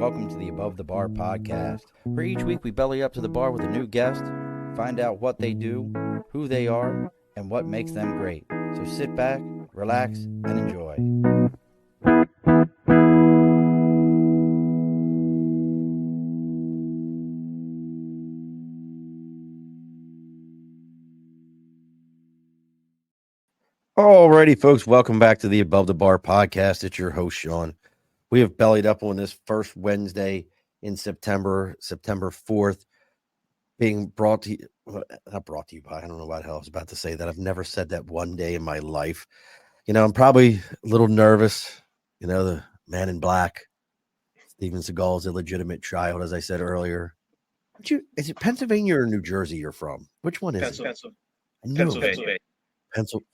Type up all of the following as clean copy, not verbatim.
welcome to the Above the Bar podcast, where each week we belly up to the bar with a new guest, find out what they do, who they are, and what makes them great. So sit back, relax, and enjoy. Alrighty, folks, welcome back to the Above the Bar podcast. It's your host, Sean. We have bellied up on this first Wednesday in September 4th, being brought to you, not brought to you by, I don't know what the hell I was about to say that. I've never said that one day in my life. You know, I'm probably a little nervous. You know, the man in black, Steven Seagal's illegitimate child, as I said earlier. Is it Pennsylvania or New Jersey you're from? Which one is it? Pennsylvania. Pennsylvania.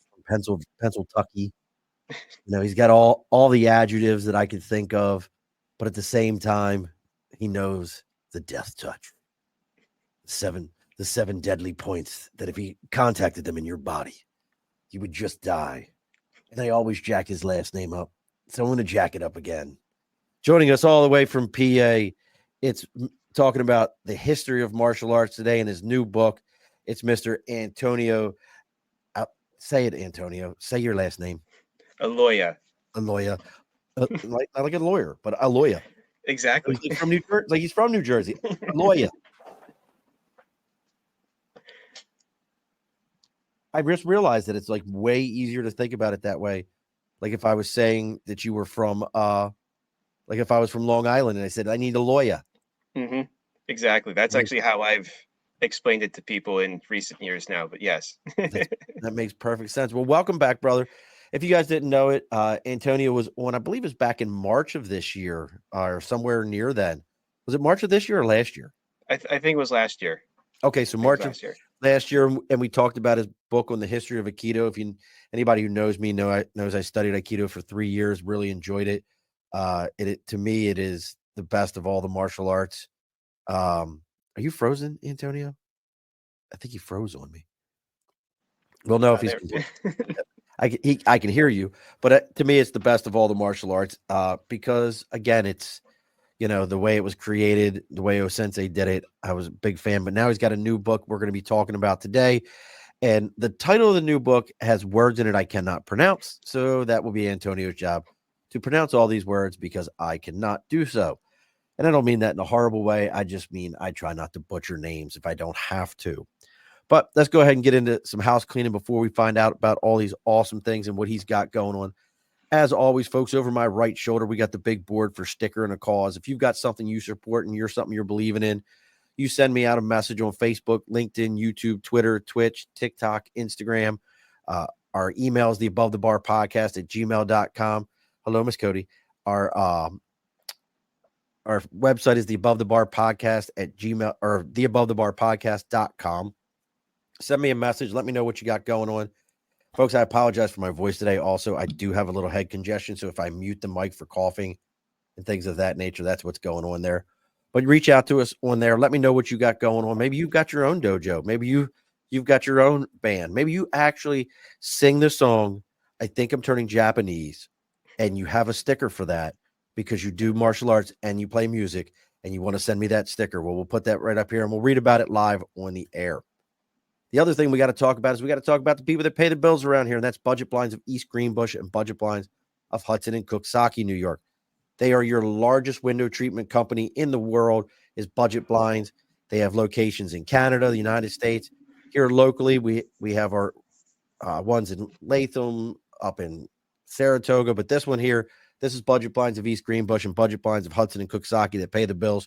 You know, he's got all the adjectives that I could think of, but at the same time, he knows the death touch. The seven deadly points that if he contacted them in your body, you would just die. And I always jack his last name up, so I'm going to jack it up again. Joining us all the way from PA, it's talking about the history of martial arts today in his new book. It's Mr. Antonio. Say it, Antonio. Say your last name. Aloia. Not like a lawyer, but Aloia. Exactly. He's from New Jersey. Like he's from New Jersey. Aloia. I just realized that it's like way easier to think about it that way. Like if I was saying that you were from, like if I was from Long Island and I said I need a lawyer. Mm-hmm. Exactly. That's actually how I've explained it to people in recent years now. But yes, that makes perfect sense. Well, welcome back, brother. If you guys didn't know it, Antonio was on, I believe it was back in March of this year or somewhere near then. Was it March of this year or last year? I think it was last year. Okay, so March of last year, and we talked about his book on the history of Aikido. If anybody who knows me knows I studied Aikido for 3 years, really enjoyed it. To me, it is the best of all the martial arts. Are you frozen, Antonio? I think he froze on me. Well, no, if he's I can hear you, but to me, it's the best of all the martial arts because, again, it's, you know, the way it was created, the way O-Sensei did it. I was a big fan, but now he's got a new book we're going to be talking about today. And the title of the new book has words in it I cannot pronounce. So that will be Antonio's job to pronounce all these words because I cannot do so. And I don't mean that in a horrible way. I just mean I try not to butcher names if I don't have to. But let's go ahead and get into some house cleaning before we find out about all these awesome things and what he's got going on. As always, folks, over my right shoulder, we got the big board for sticker and a cause. If you've got something you support and something you're believing in, you send me out a message on Facebook, LinkedIn, YouTube, Twitter, Twitch, TikTok, Instagram. Our email is theabovethebarpodcast@gmail.com. Hello, Miss Cody. Our website is theabovethebarpodcast@gmail or theabovethebarpodcast.com. Send me a message. Let me know what you got going on. Folks, I apologize for my voice today. Also, I do have a little head congestion, so if I mute the mic for coughing and things of that nature, that's what's going on there. But reach out to us on there. Let me know what you got going on. Maybe you've got your own dojo. Maybe you've got your own band. Maybe you actually sing the song, I Think I'm Turning Japanese, and you have a sticker for that because you do martial arts and you play music and you want to send me that sticker. Well, we'll put that right up here and we'll read about it live on the air. The other thing we got to talk about is we got to talk about the people that pay the bills around here, and that's Budget Blinds of East Greenbush and Budget Blinds of Hudson and Coxsackie, New York. They are your largest window treatment company in the world is Budget Blinds. They have locations in Canada, the United States. Here locally, we have our ones in Latham, up in Saratoga, but this one here, this is Budget Blinds of East Greenbush and Budget Blinds of Hudson and Coxsackie that pay the bills.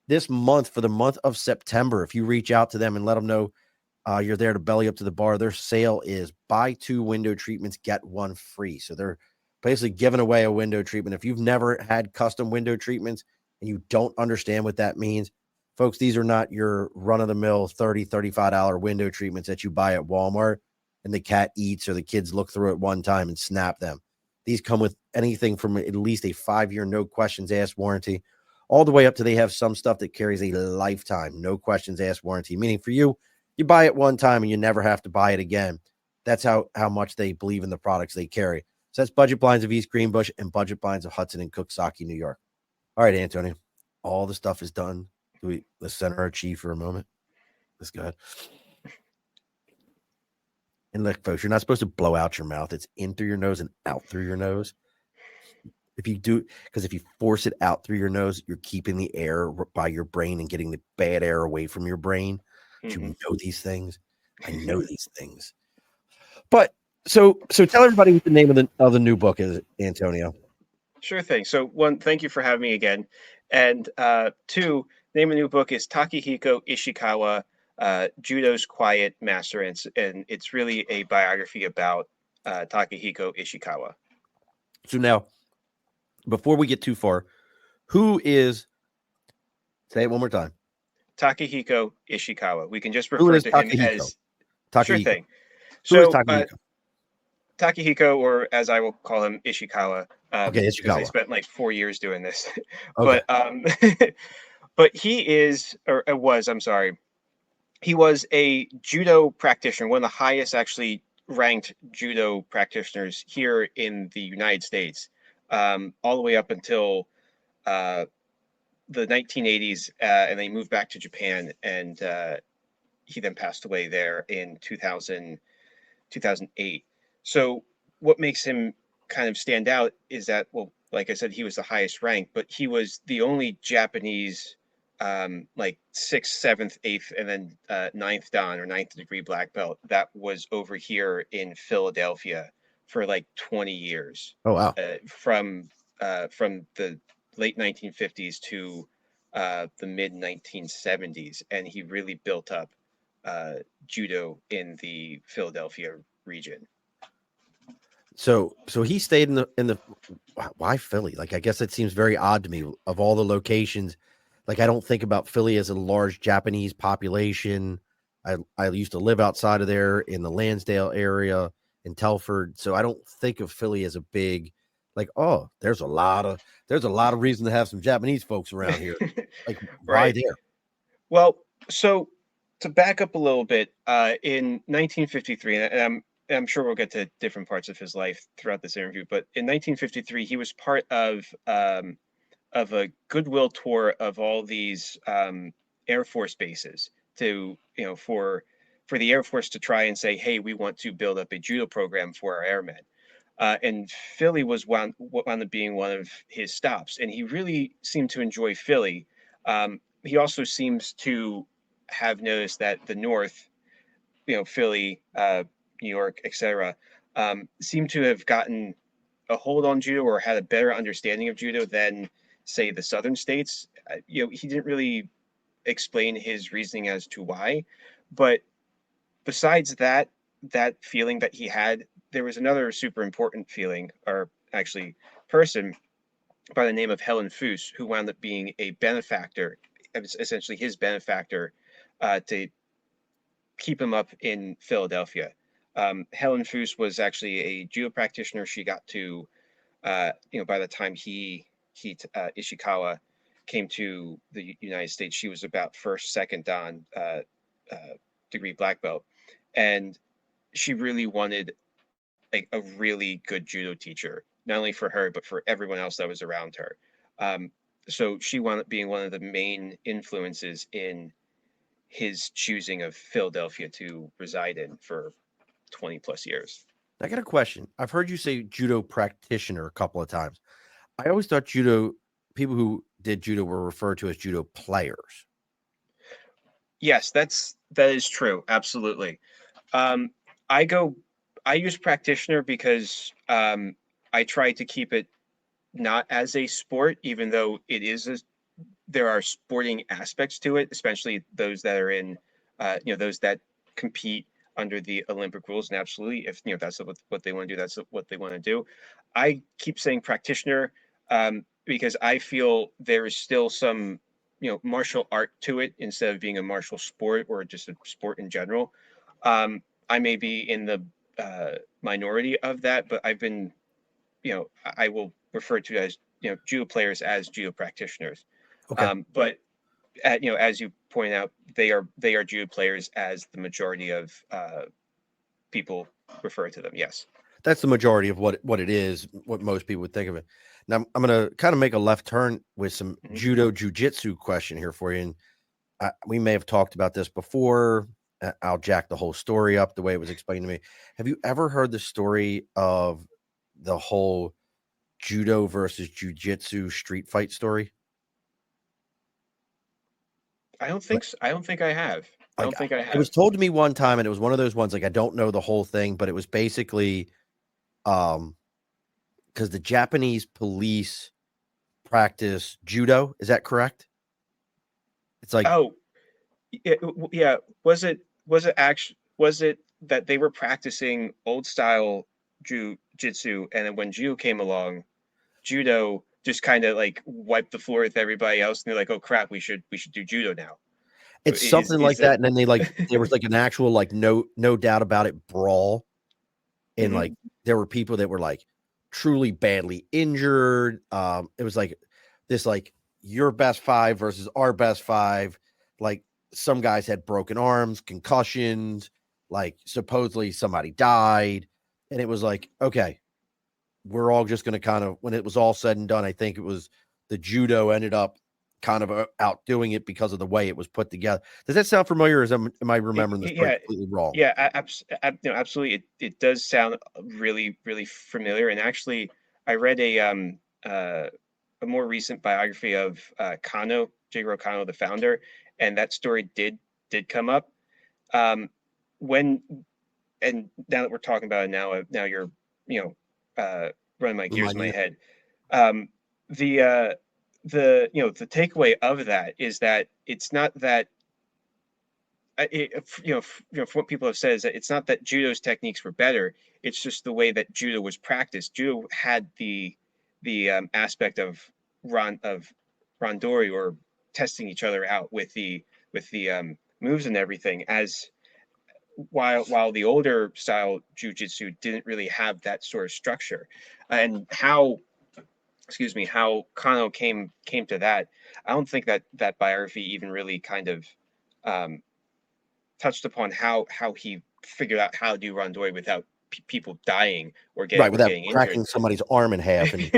This month, for the month of September, if you reach out to them and let them know you're there to belly up to the bar, their sale is buy 2 window treatments, get 1 free. So they're basically giving away a window treatment. If you've never had custom window treatments and you don't understand what that means, folks, these are not your run-of-the-mill $30, $35 window treatments that you buy at Walmart and the cat eats or the kids look through it one time and snap them. These come with anything from at least a 5-year no questions asked warranty all the way up to they have some stuff that carries a lifetime no questions asked warranty, meaning for you, you buy it one time and you never have to buy it again. That's how much they believe in the products they carry. So that's Budget Blinds of East Greenbush and Budget Blinds of Hudson and Coxsackie, New York. All right, Antonio. All the stuff is done. Let's center our chi for a moment. Let's go ahead. And look, folks, you're not supposed to blow out your mouth. It's in through your nose and out through your nose. If you do, because if you force it out through your nose, you're keeping the air by your brain and getting the bad air away from your brain. Do you know these things? I know these things. But so tell everybody what the name of the new book is, Antonio. Sure thing. So one, thank you for having me again. And two, name of the new book is Takehiko Ishikawa, Judo's Quiet Master. And it's really a biography about Takehiko Ishikawa. So now, before we get too far, who is, say it one more time. Takehiko Ishikawa. We can just Who refer is to him Takehiko? as Takehiko. Sure thing. Who is So Takehiko? Takehiko, or as I will call him, Ishikawa. Okay, because I Ishikawa. spent like 4 years doing this. Okay. But he is, or was, I'm sorry, he was a judo practitioner, one of the highest actually ranked judo practitioners here in the United States, all the way up until the 1980s, and then he moved back to Japan, and he then passed away there in 2008. So what makes him kind of stand out is that, well, like I said, he was the highest rank, but he was the only Japanese, like sixth, seventh, eighth, and then ninth dan or ninth degree black belt that was over here in Philadelphia for like 20 years. Oh wow. From the late 1950s to the mid 1970s, and he really built up judo in the Philadelphia region. So he stayed in the why Philly? Like I guess it seems very odd to me of all the locations. Like I don't think about Philly as a large Japanese population. I used to live outside of there in the Lansdale area in Telford, so I don't think of Philly as a big like, oh, there's a lot of reason to have some Japanese folks around here. Like why Right. there? Well, so to back up a little bit, in 1953, and I'm sure we'll get to different parts of his life throughout this interview, but in 1953, he was part of a goodwill tour of all these Air Force bases to, for the Air Force to try and say, hey, we want to build up a judo program for our airmen. And Philly was wound up being one of his stops, and he really seemed to enjoy Philly. He also seems to have noticed that the North, Philly, New York, etc., seem to have gotten a hold on judo or had a better understanding of judo than, say, the southern states. He didn't really explain his reasoning as to why, but besides that feeling that he had, there was another super important feeling, or actually person, by the name of Helen Foos, who wound up being a benefactor, essentially his benefactor, to keep him up in Philadelphia. Helen Foos was actually a judo practitioner. She got to, by the time Ishikawa came to the United States, she was about first, second dan degree black belt, and she really wanted a really good judo teacher, not only for her but for everyone else that was around her. So she wound up being one of the main influences in his choosing of Philadelphia to reside in for 20 plus years. I got a question. I've heard you say judo practitioner a couple of times. I always thought people who did judo were referred to as judo players. Yes, that is true. Absolutely. Um, I use practitioner because I try to keep it not as a sport, even though there are sporting aspects to it, especially those that are in, those that compete under the Olympic rules. And absolutely, if that's what they want to do, that's what they want to do. I keep saying practitioner because I feel there is still some, martial art to it instead of being a martial sport or just a sport in general. I may be in the minority of that, but I've been, I will refer to as, judo players as judo practitioners. Okay. But as you point out, they are judo players as the majority of people refer to them. Yes. That's the majority of what it is, what most people would think of it. Now I'm going to kind of make a left turn with some Mhm. judo jujitsu question here for you. And we may have talked about this before. I'll jack the whole story up the way it was explained to me. Have you ever heard the story of the whole judo versus jujitsu street fight story? I don't Like, think so. I don't think I have. I like don't think I it was have. told to me one time, and it was one of those ones like I don't know the whole thing, but it was basically um because the Japanese police practice judo. Is that correct? It's like Oh, yeah, yeah. Was it that they were practicing old style jujitsu, and then when judo came along, judo just kind of like wiped the floor with everybody else, and they're like, "Oh crap, we should do judo now." it's Is something is like that? that, and then they like there was like an actual like no doubt about it brawl, and Hmm. like there were people that were like truly badly injured. It was like this like your best five versus our best five. Like some guys had broken arms, concussions, like supposedly somebody died, and it was like okay, we're all just going to kind of when it was all said and done, I think it was the judo ended up kind of outdoing it because of the way it was put together. Does that sound familiar? Or am I remembering the story Yeah, completely wrong? yeah, absolutely. It does sound really, really familiar. And actually, I read a more recent biography of Kano, Jigoro Kano, the founder, and that story did come up. Um, when and now that we're talking about it now you're you running my gears in Reminding my you. head. Um, the takeaway of that is that it's not that from what people have said is that it's not that judo's techniques were better. It's just the way that judo was practiced. Judo had the aspect of randori, or testing each other out with the moves and everything. As while the older style jujitsu didn't really have that sort of structure, and how excuse me how Kano came to that. I don't think that biography even really kind of um, touched upon how he figured out how to do randori without people dying or get Right, or without getting injured. cracking somebody's arm in half and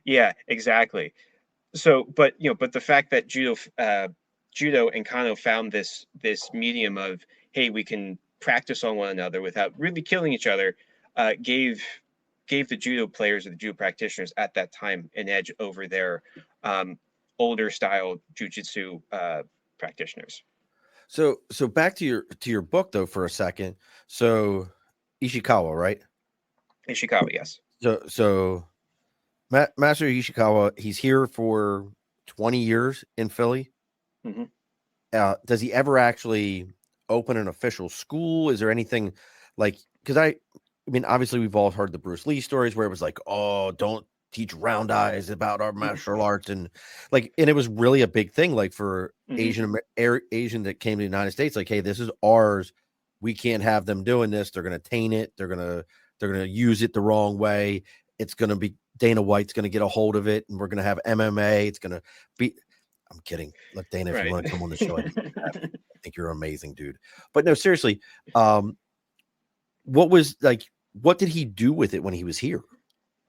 Yeah, exactly. So, but the fact that judo and Kano found this medium of, hey, we can practice on one another without really killing each other, gave the judo players or the judo practitioners at that time an edge over their um, older style jujitsu practitioners. so back to your book though for a second. So Ishikawa, right? Ishikawa, yes. So Master Ishikawa, he's here for 20 years in Philly. Hmm. Does he ever actually open an official school? Is there anything like because I mean, obviously we've all heard the Bruce Lee stories where it was like, oh, don't teach round eyes about our martial arts and like, and it was really a big thing, like for Hmm. Asian that came to the United States, like, hey, this is ours. We can't have them doing this. They're gonna taint it. They're gonna use it the wrong way. It's gonna be Dana White's gonna get a hold of it, and we're gonna have MMA. It's gonna be I'm kidding. Look, Dana, if you Right. want to come on the show, I'd be happy. I think you're amazing, dude. But no, seriously, um, what was like? What did he do with it when he was here?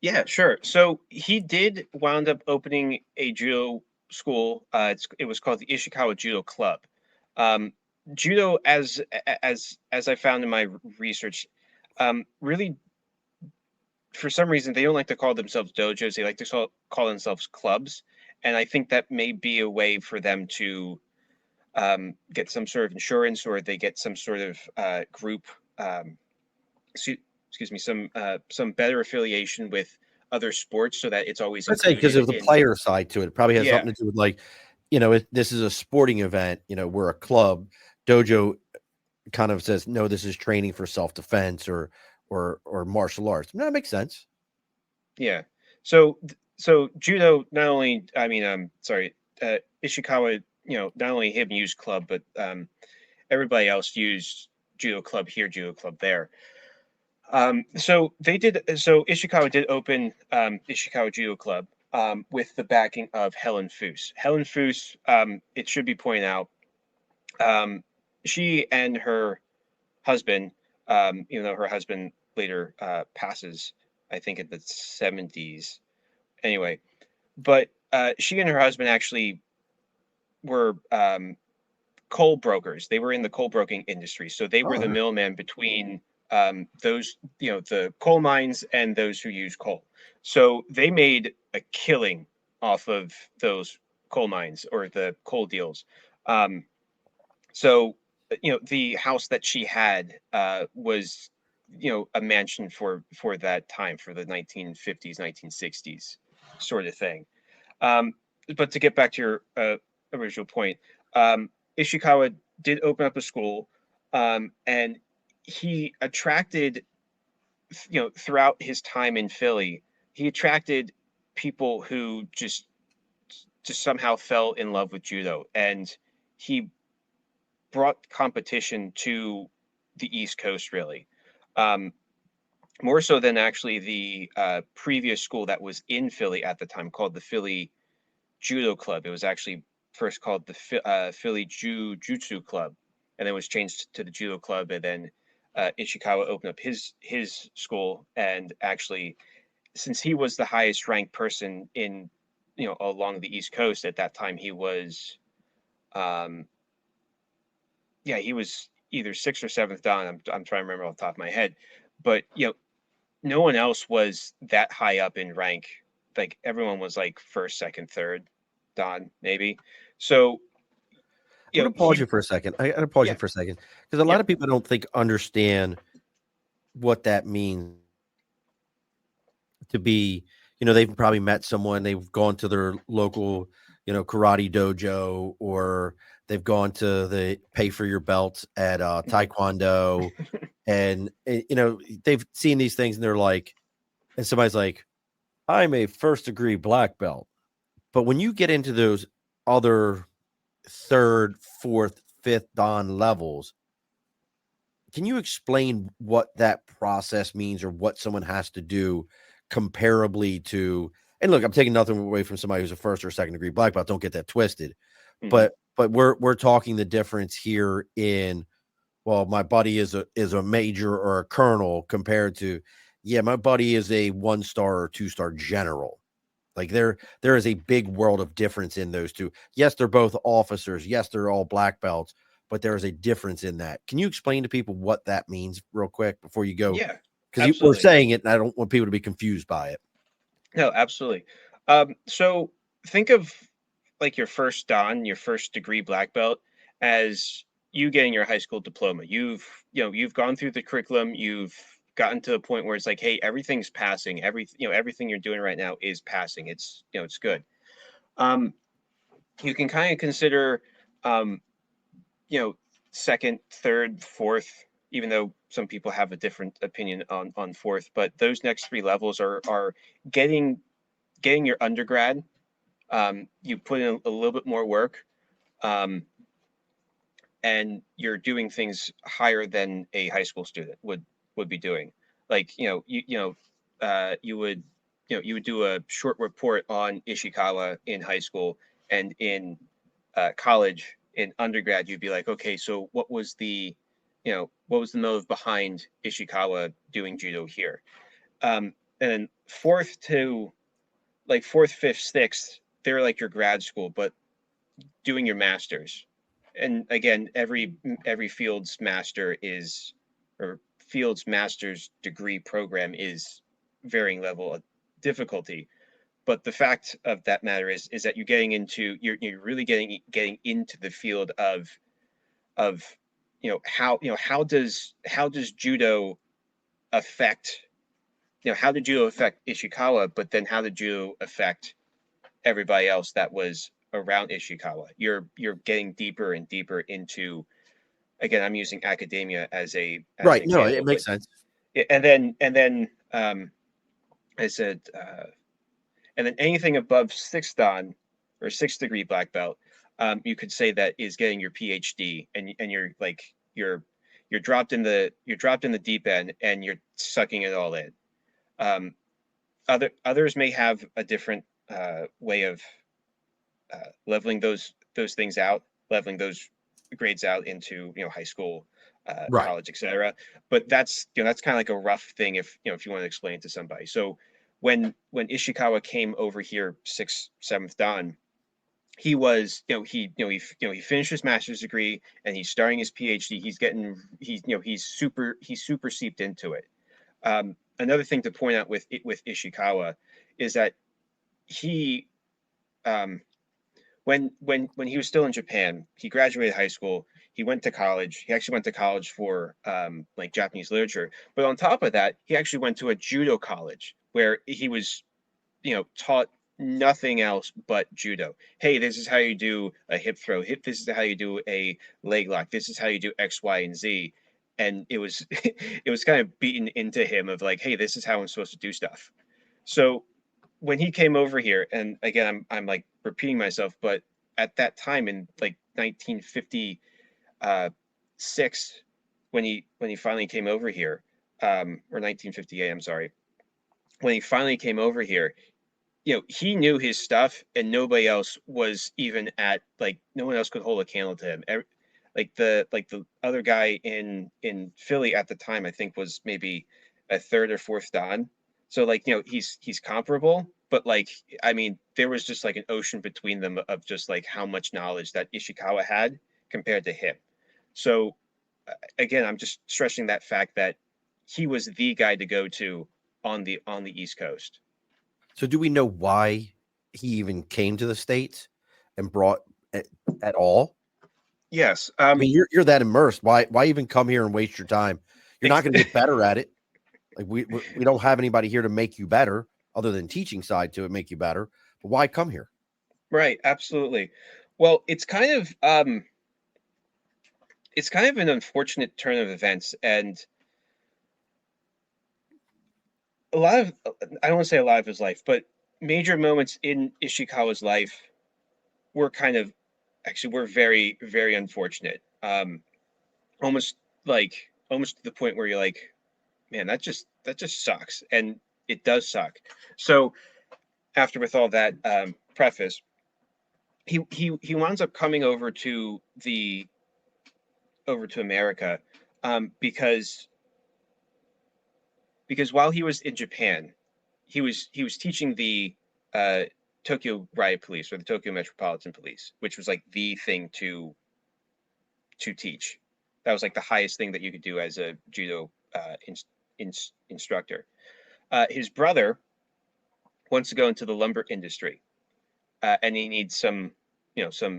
Yeah, sure. So he did wound up opening a judo school. It was called the Ishikawa Judo Club. Um, Judo, as I found in my research, really for some reason they don't like to call themselves dojos. They like to call themselves clubs, and I think that may be a way for them to get some sort of insurance, or they get some sort of group. Excuse, excuse me, some better affiliation with other sports, so that it's always I'd say because included of the in. player side to it, it probably has Yeah, something to do with like, this is a sporting event. We're a club. Dojo kind of says, no, this is training for self defense or martial arts. No, that makes sense. yeah. So judo, not only, I mean, sorry, Ishikawa, not only him used club, but everybody else used judo club here, judo club there. So Ishikawa did open Ishikawa Judo Club with the backing of Helen Foos. Helen Foos, it should be pointed out, um, she and her husband, even though her husband later passes, I think in the 70s, Anyway, but she and her husband actually were coal brokers. They were in the coal broking industry, so they were the Oh, middleman between those, the coal mines and those who use coal. So they made a killing off of those coal mines or the coal deals. Um, so the house that she had was a mansion for that time, for the 1950s, 1960s sort of thing. um, but to get back to your original point, Ishikawa did open up a school, and he attracted, throughout his time in Philly, he attracted people who just somehow fell in love with judo, and he brought competition to the East Coast, really. Um, More so than actually the previous school that was in Philly at the time, called the Philly Judo Club. It was actually first called the Philly Jujutsu Club, and then was changed to the Judo Club. And then Ishikawa opened up his school, and actually, since he was the highest ranked person in along the East Coast at that time, he was um, yeah, he was either sixth or seventh dan. I'm trying to remember off the top of my head, but no one else was that high up in rank. Like everyone was like first, second, third dan maybe. So I'm gonna pause he you for a second. I gotta pause you yeah, for a second because a lot yep. of people don't think understand what that means to be. They've probably met someone. They've gone to their local, karate dojo, or they've gone to the pay for your belt at Mhm. taekwondo, and they've seen these things, and they're like, and somebody's like, "I'm a first degree black belt." But when you get into those other third, fourth, fifth dan levels, can you explain what that process means or what someone has to do comparably to, and look, I'm taking nothing away from somebody who's a first or second degree black belt, don't get that twisted. Mhm. But we're talking the difference here in, well, my buddy is a major or a colonel compared to, yeah, my buddy is a 1 star or 2 star general. Like there is a big world of difference in those two. Yes, they're both officers. Yes, they're all black belts, but there is a difference in that. Can you explain to people what that means real quick before you go? Yeah, Because we're absolutely. saying it, and I don't want people to be confused by it. No, absolutely. So think of like your first dan, your first degree black belt, as you getting your high school diploma. You've gone through the curriculum. You've gotten to the point where it's like, hey, everything's passing. Everything you're doing right now is passing. It's good. Um, you can kind of consider, um, you know, second, third, fourth, even though some people have a different opinion on fourth. But those next three levels are getting getting your undergrad. You put in a little bit more work, um, and you're doing things higher than a high school student would be doing. Like you would do a short report on Ishikawa in high school, and in college, in undergrad, you'd be like, okay, so what was the motive behind Ishikawa doing judo here? And then fourth, fifth, sixth, they're like your grad school, but doing your masters. And again, every field's master is, or field's master's degree program is varying level of difficulty. But the fact of that matter is that you're really getting into the field of how does judo affect, how did judo affect Ishikawa, but then how did judo affect everybody else that was around Ishikawa. You're getting deeper and deeper into, again, I'm using academia as an Right. No, it example, but makes sense. and then I said and then anything above sixth dan or sixth degree black belt, you could say that is getting your PhD, and you're like you're dropped in the deep end, and you're sucking it all in. Um, others may have a different way of leveling those things out, leveling those grades out into high school, Right. college, etc. But that's kind of like a rough thing if if you want to explain it to somebody. So when Ishikawa came over here 6th, 7th Dan, he was, he finished his master's degree and he's starting his PhD. He's super seeped into it. Another thing to point out with Ishikawa is that he, when he was still in Japan, he graduated high school. He went to college. He actually went to college for like Japanese literature. But on top of that, he actually went to a judo college where he was, taught nothing else but judo. Hey, this is how you do a hip throw. This is how you do a leg lock. This is how you do X, Y, and Z. And it was it was kind of beaten into him of like, hey, this is how I'm supposed to do stuff. So when he came over here, and again, I'm like repeating myself, but at that time in like 1956, when he finally came over here, or 1958, I'm sorry, when he finally came over here, he knew his stuff, and nobody else was even at, like, no one else could hold a candle to him. Like the other guy in Philly at the time, I think was maybe a third or fourth dan. So like, he's comparable, but like, I mean, there was just like an ocean between them of just like how much knowledge that Ishikawa had compared to him. So again, I'm just stressing that fact that he was the guy to go to on the East Coast. So do we know why he even came to the States and brought at all? Yes. I mean, you're that immersed. Why even come here and waste your time? You're not going to get better at it. Like we don't have anybody here to make you better, other than teaching side to it, make you better. But why come here? Right, absolutely. Well, it's kind of an unfortunate turn of events, and a lot of, I don't want to say a lot of his life, but major moments in Ishikawa's life were kind of, actually were very, very unfortunate. Almost almost to the point where you're like, man, that just sucks, and it does suck. So after, with all that preface, he winds up coming over to America, because while he was in Japan, he was teaching the uh, Tokyo Riot Police, or the Tokyo Metropolitan Police, which was like the thing to teach. That was like the highest thing that you could do as a judo instructor. His brother wants to go into the lumber industry, and he needs some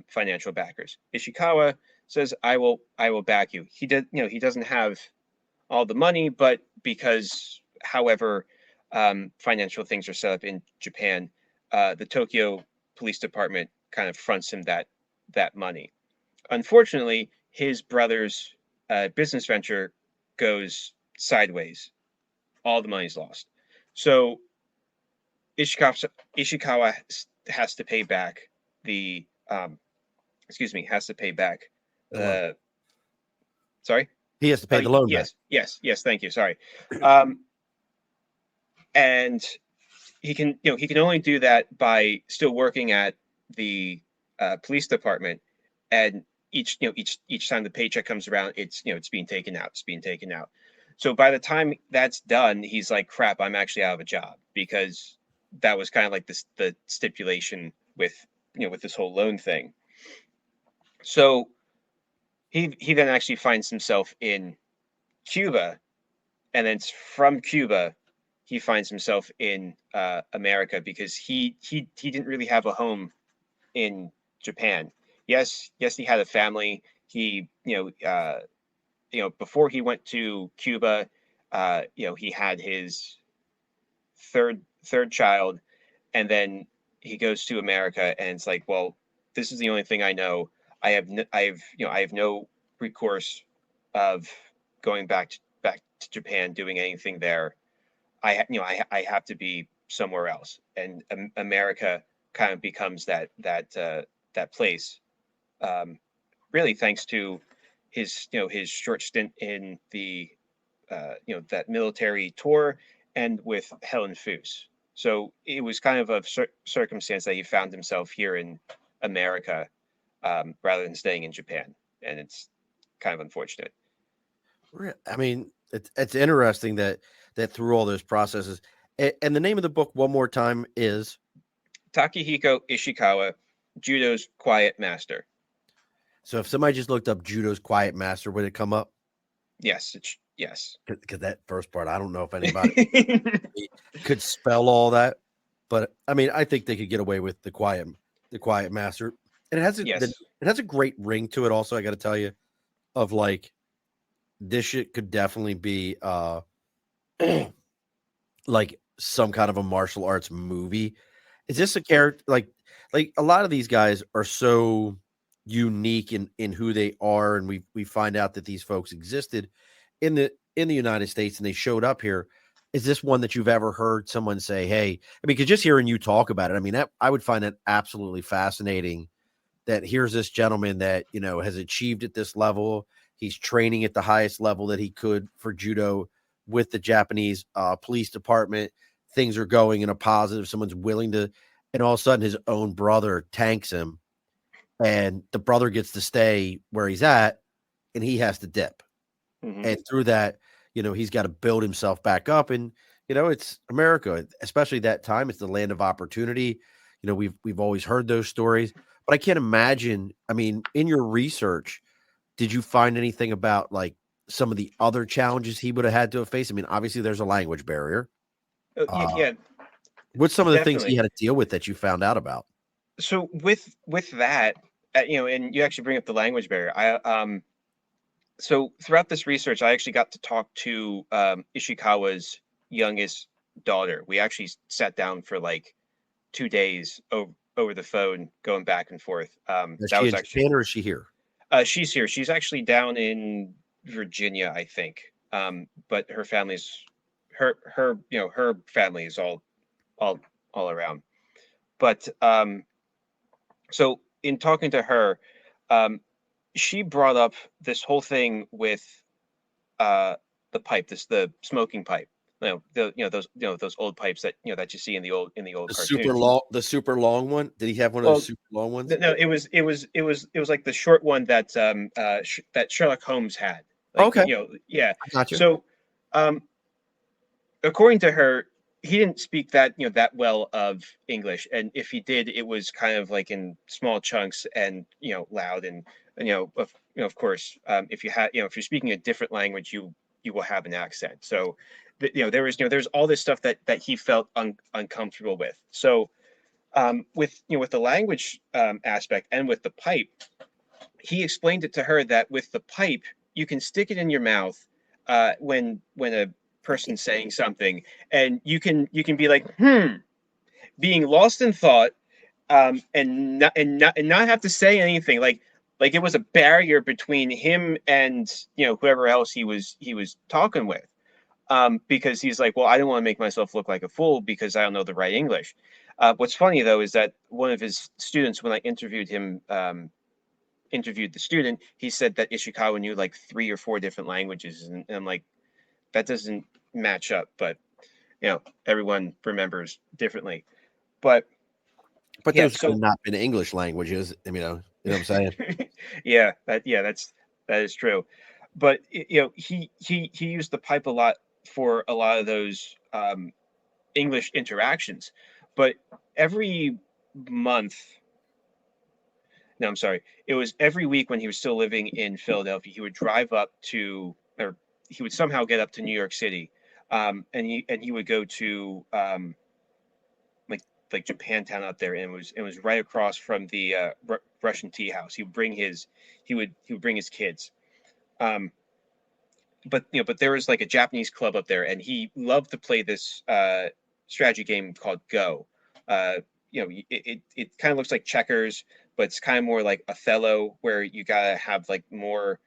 financial backers. Ishikawa says, I will back you." He doesn't have all the money, but because, however, financial things are set up in Japan, the Tokyo Police Department kind of fronts him that money. Unfortunately, his brother's business venture goes sideways. All the money's lost. So Ishikawa has to pay back the has to pay back The loan. the sorry. He has to pay the loan back. Yes. Thank you. Sorry. Um, and he can only do that by still working at the police department, and each time the paycheck comes around, it's being taken out. It's being taken out. So by the time that's done, he's like, crap, I'm actually out of a job, because that was kind of like the stipulation with with this whole loan thing. So he then actually finds himself in Cuba, and then from Cuba he finds himself in America, because he didn't really have a home in Japan. Yes, he had a family. He before he went to Cuba, he had his third child, and then he goes to America, and it's like, well, this is the only thing I know. I have no recourse of going back to Japan, doing anything there. I have to be somewhere else, and America kind of becomes that place. Um, Really, thanks to his short stint in the that military tour, and with Helen Foos. So it was kind of a circumstance that he found himself here in America, rather than staying in Japan, and it's kind of unfortunate. I mean, it's interesting that through all those processes, And the name of the book one more time is. Takehiko Ishikawa, Judo's Quiet Master. So if somebody just looked up Judo's Quiet Master, would it come up? Yes, yes. Because that first part, I don't know if anybody could spell all that, but I mean, I think they could get away with the Quiet Master, and Yes. it has a great ring to it. Also, I got to tell you, of like this shit could definitely be like some kind of a martial arts movie. Is this a character like a lot of these guys are so unique in who they are, and we find out that these folks existed in the United States and they showed up here. Is this one that you've ever heard someone say, "Hey," I mean, because just hearing you talk about it, I mean, that I would find that absolutely fascinating. That here's this gentleman that has achieved at this level. He's training at the highest level that he could for judo with the Japanese police department. Things are going in a positive. Someone's willing to, and all of a sudden, his own brother tanks him, and the brother gets to stay where he's at, and he has to dip. Mm-hmm. And through that, he's got to build himself back up. And it's America, especially that time. It's the land of opportunity. We've always heard those stories, but I can't imagine. I mean, in your research, did you find anything about like some of the other challenges he would have had to have faced? I mean, obviously there's a language barrier. Yeah, What's some of the things he definitely. had to deal with that you found out about? So with that, and you actually bring up the language barrier. So throughout this research, I actually got to talk to Ishikawa's youngest daughter. We actually sat down for like 2 days over the phone, going back and forth. Is That she was in actually Japan or is she here? she's here. She's actually down in Virginia, I think. But her family's her family is all all around. But so in talking to her, um, she brought up this whole thing with uh, the pipe, the smoking pipe. Those old pipes that that you see in the old cartoons. The super long one. Did he have one of those Well, super long ones? no, it was like the short one that that Sherlock Holmes had. Like Okay, yeah. I got you. So um, according to her, he didn't speak that well of English, and if he did, it was kind of like in small chunks and loud and of course, if you had if you're speaking a different language, you will have an accent. So there's all this stuff that he felt uncomfortable with. So with the language aspect and with the pipe, he explained it to her that with the pipe, you can stick it in your mouth when a person's saying something, and you can be like, being lost in thought, and not have to say anything. Like it was a barrier between him and whoever else he was talking with. Because he's like, well, I don't want to make myself look like a fool because I don't know the right English. What's funny though is that one of his students, when I interviewed him, interviewed the student, he said that Ishikawa knew like 3 or 4 different languages, and I'm like, that doesn't match up. But everyone remembers differently. But But yeah, those could have so not been English languages. I mean, you know what I'm saying? that is true. But he used the pipe a lot for a lot of those English interactions. But every month, no, I'm sorry, it was every week when he was still living in Philadelphia, he would drive up to, or he would somehow get up to New York City, and he would go to like Japantown up there, and it was right across from the Russian tea house. He would bring his kids. Um, but there was like a Japanese club up there, and he loved to play this strategy game called Go. Uh, it kind of looks like checkers, but it's kind of more like Othello, where you gotta have like more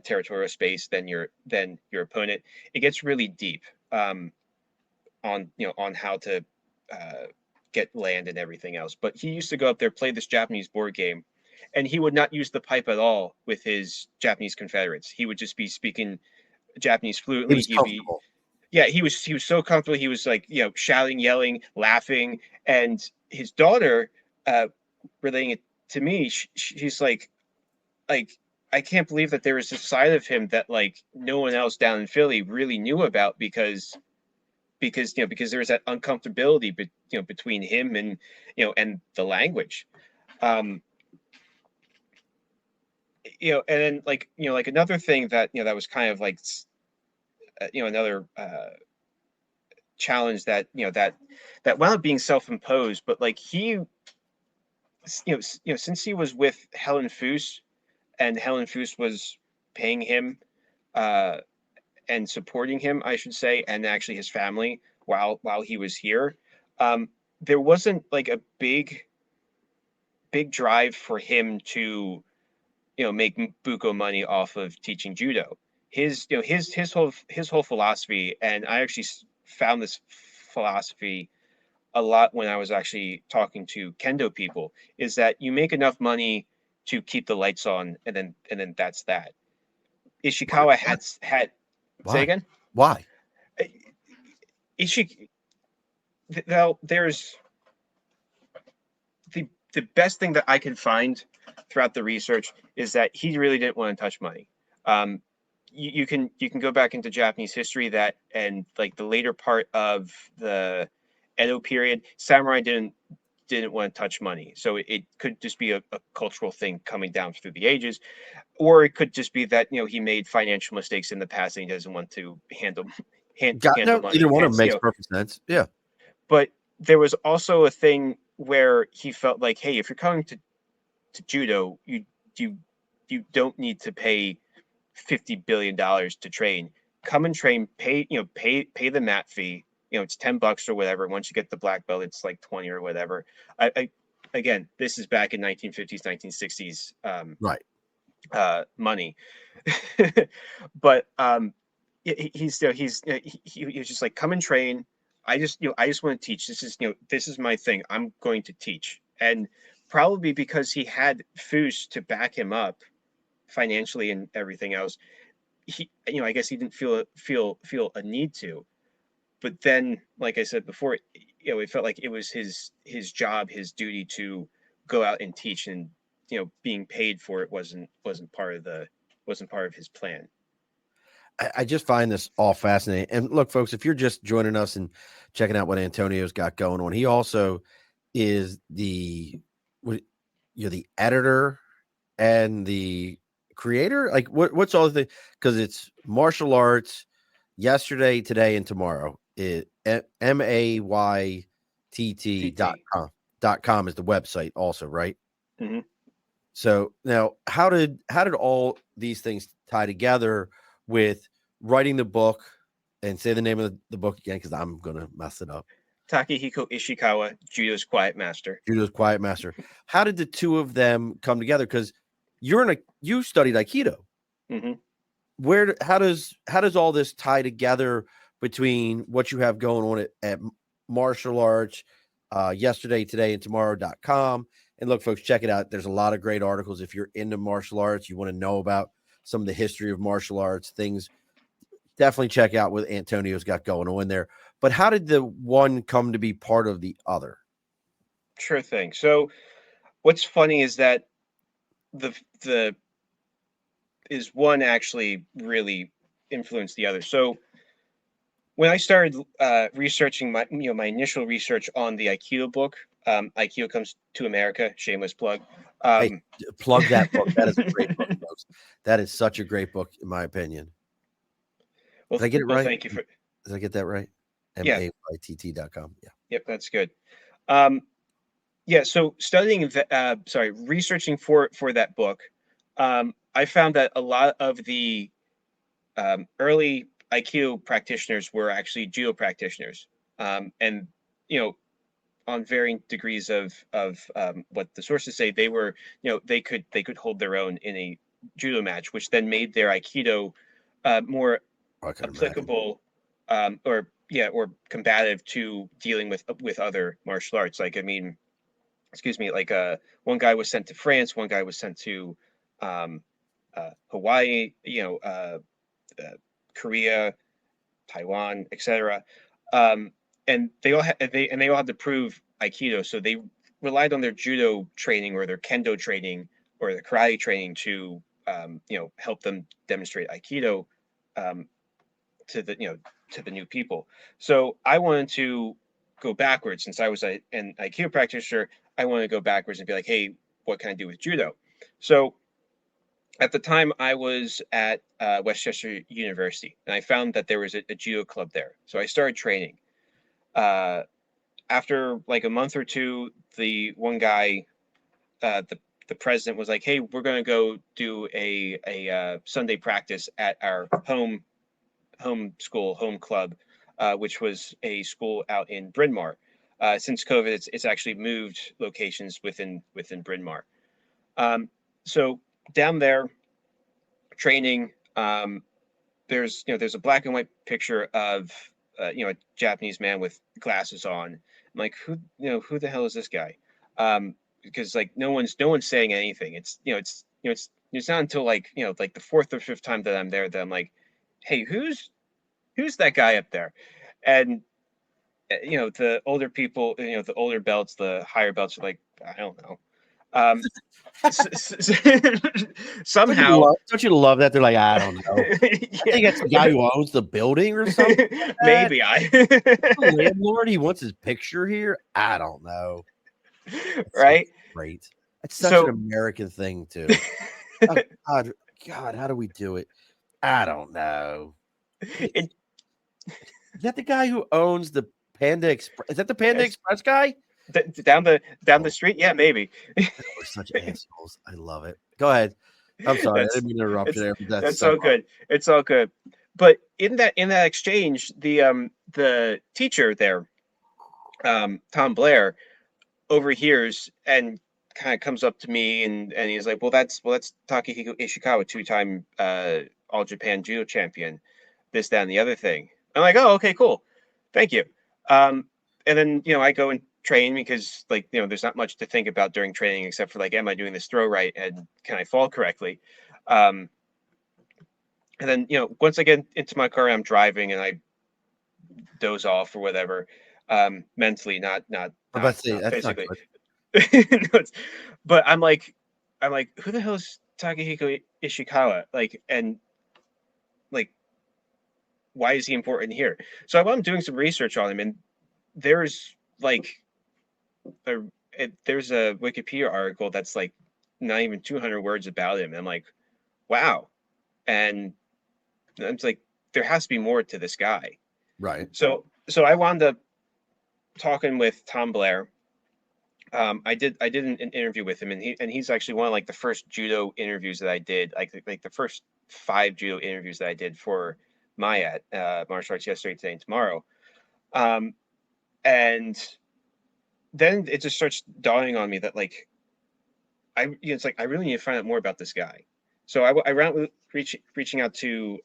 territorial space than your opponent. It gets really deep on how to uh, get land and everything else. But he used to go up there, play this Japanese board game, and he would not use the pipe at all with his Japanese confederates. He would just be speaking Japanese He fluently. was He'd be comfortable. Yeah, he was so comfortable. He was like shouting, yelling, laughing, and his daughter, uh, relating it to me, she's like I can't believe that there was this side of him that like no one else down in Philly really knew about, because because there's that uncomfortability, between him and and the language. Um, and then like another thing that that was kind of like another challenge that that wound up being self-imposed, but like he since he was with Helen Foos, and Helen Foos was paying him uh and supporting him, I should say, and actually his family while he was here. um there wasn't like a big drive for him to make buco money off of teaching judo. His his whole philosophy, and I actually found this philosophy a lot when I was actually talking to kendo people, is that you make enough money to keep the lights on, and then that's that. Why? Ishikawa Why? had say Why? again. Why? Uh, Ishik Now there's the best thing that I could find throughout the research is that he really didn't want to touch money. Um, you can go back into Japanese history, that and like the later part of the Edo period, samurai didn't want to touch money. So it could just be a cultural thing coming down through the ages, or it could just be that he made financial mistakes in the past and he doesn't want to Got handle no. Either money. one of them Hence, makes perfect sense. Yeah. but there was also a thing where he felt like, hey, if you're coming to judo, you you don't need to pay $50 billion to train. Come and train, pay the mat fee. It's $10 or whatever. Once you get the black belt, it's like 20 or whatever. I Again, this is back in 1950s, 1960s Right. money. But he was just like, come and train. I just want to teach. This is my thing. I'm going to teach. And probably because he had Foos to back him up financially and everything else, I guess he didn't feel a need to. But then, like I said before, it felt like it was his job, his duty to go out and teach, and being paid for it wasn't part of his plan. I just find this all fascinating. And look, folks, if you're just joining us and checking out what Antonio's got going on, he also is you're the editor and the creator. Like, what's all the, because it's martial arts yesterday, today, and tomorrow. It MAYTT TT. dot com is the website also, right? Hmm. So now, how did all these things tie together with writing the book? And say the name of the book again, because I'm gonna mess it up. Takehiko Ishikawa, Judo's Quiet Master. Judo's Quiet Master. How did the two of them come together? Because you studied Aikido. Hmm. How does all this tie together between what you have going on at martial arts yesterday, today, and tomorrow.com? And look, folks, check it out. There's a lot of great articles. If you're into martial arts, you want to know about some of the history of martial arts things, definitely check out what Antonio's got going on there. But how did the one come to be part of the other? Sure thing. So what's funny is that the is one actually really influenced the other. So when I started researching my initial research on the Aikido book, Aikido Comes to America, shameless plug. Hey, Um, plug that book. That is a great book, folks. That is such a great book, in my opinion. well, Did I get it well, right? thank you for Did I get that right? yeah, MAYTT.com. Yeah. yep, that's good. Um, yeah, so researching for that book, I found that a lot of the early Aikido practitioners were actually judo practitioners, and you know on varying degrees of what the sources say, they were they could hold their own in a judo match, which then made their Aikido more I can imagine. applicable, or combative to dealing with other martial arts. Like, I mean, excuse me, like one guy was sent to France, one guy was sent to um, Hawaii, uh, Korea, Taiwan, etc. Um, and they all had to prove Aikido, so they relied on their judo training or their kendo training or their karate training to help them demonstrate Aikido. Um, to the to the new people. So I wanted to go backwards since I was an Aikido practitioner. I wanted to go backwards and be like, hey, what can I do with judo? So at the time, I was at Westchester University, and I found that there was a judo club there. So I started training. Uh, After like a month or two, the one guy, the president, was like, "Hey, we're going to go do a Sunday practice at our home school, home club, which was a school out in Bryn Mawr. Since COVID, it's actually moved locations within Bryn Mawr. So down there training, there's a black and white picture of a Japanese man with glasses on. I'm like, who the hell is this guy? Because like no one's saying anything. It's not until like the fourth or fifth time that I'm there that I'm like, hey, who's that guy up there? And the older people, the older belts, the higher belts are like, I don't know. Um, Somehow, Don't you love that? They're like, I don't know. I think that's the guy yeah, who owns the building or something like that. maybe The landlord, he wants his picture here. I don't know. That's so right. great. It's such an So American thing too. Oh, God, how do we do it? I don't know. it, Is that the guy who owns the Panda Express? Is that the Panda it's Express guy? down the Oh, street, yeah, maybe. we're such assholes. I love it. Go ahead. I'm sorry. I That's didn't mean to interrupt you it's there, but that's that's so so good. It's all good. But in that exchange, the teacher there, Tom Blair, overhears and kind of comes up to me, and he's like, well, that's Takehiko Ishikawa, two-time All Japan Judo champion, this, that, and the other thing. I'm like, oh, okay, cool, thank you. And then I go and train because like there's not much to think about during training except for like, am I doing this throw right and can I fall correctly? Um, and then once I get into my car, I'm driving and I doze off or whatever, mentally, not not I'm not about to say not that's not physically. good. No, but I'm like, who the hell is Takehiko Ishikawa? Like, and like, why is he important here? So I'm doing some research on him, and there's like a there's a Wikipedia article that's like not even 200 words about him. And I'm like, wow. And I'm like, there has to be more to this guy. Right. So I wound up talking with Tom Blair. I did an interview with him, and he's actually one of like the first judo interviews that I did, like the first 5 judo interviews that I did for MAYTT, martial arts yesterday, today, and tomorrow. Um, and then it just starts dawning on me that like it's like I really need to find out more about this guy. So I ran reaching out to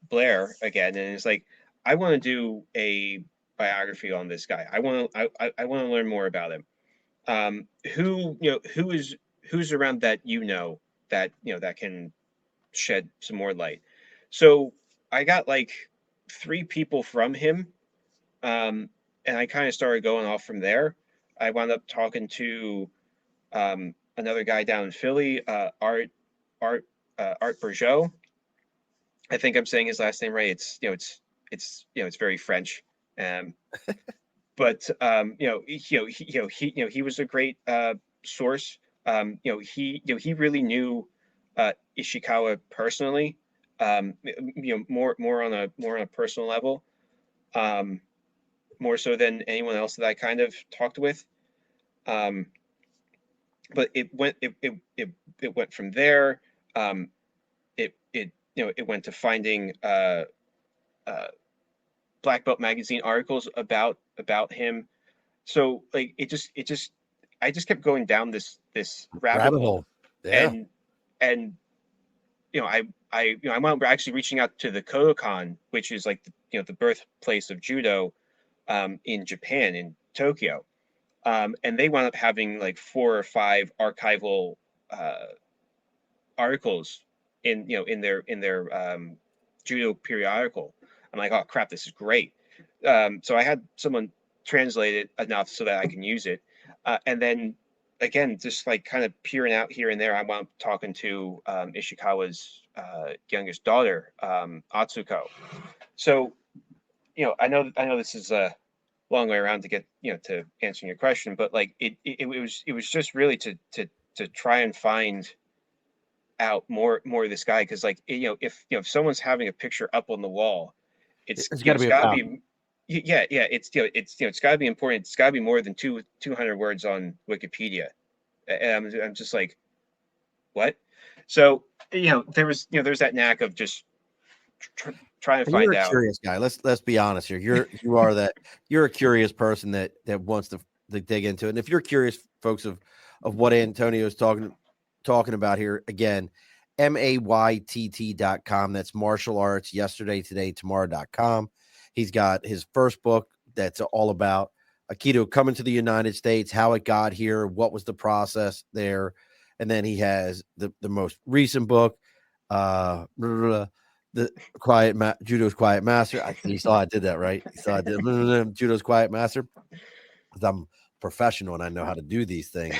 Blair again, and it's like, I want to do a biography on this guy. I want to learn more about him. Who's around that that can shed some more light. So I got like 3 people from him, um, and I kind of started going off from there. I wound up talking to another guy down in Philly, Art Art Bergeau. I think I'm saying his last name right. It's very French. Um, but he was a great source. He really knew Ishikawa personally. More on a personal level, um, more so than anyone else that I kind of talked with. Um, but it went from there. Um, it went to finding uh, Black Belt magazine articles about him. So like it just I just kept going down this rabbit Rabbit hole. hole. Yeah. And and I wound up actually reaching out to the Kodokan, which is like the birthplace of judo, in Japan, in Tokyo. And they wound up having like 4 or 5 archival uh, articles in their judo periodical. I'm like, oh crap, this is great. So I had someone translate it enough so that I can use it, and then again, just like kind of peering out here and there, I wound up talking to Ishikawa's youngest daughter, Atsuko. So, I know this is a long way around to get, to answering your question, but like it was just really to try and find out more of this guy, because like, if someone's having a picture up on the wall, it's It's you got know to it's be got to about. be, yeah, it's got to be important. It's got to be more than 200 words on Wikipedia. And I'm just like, what? So, there's that knack of just tr- trying to And you're find a out. curious guy. Let's be honest here. You are that. You're a curious person that wants to dig into it. And if you're curious, folks, of what Antonio is talking about here, again, MAYTT.com. That's martial arts yesterday, today, tomorrow.com. He's got his first book that's all about Aikido coming to the United States, how it got here, what was the process there. And then he has the most recent book, the Judo's Quiet Master. You saw I did that, right? You saw I did Judo's Quiet Master, because I'm professional and I know how to do these things.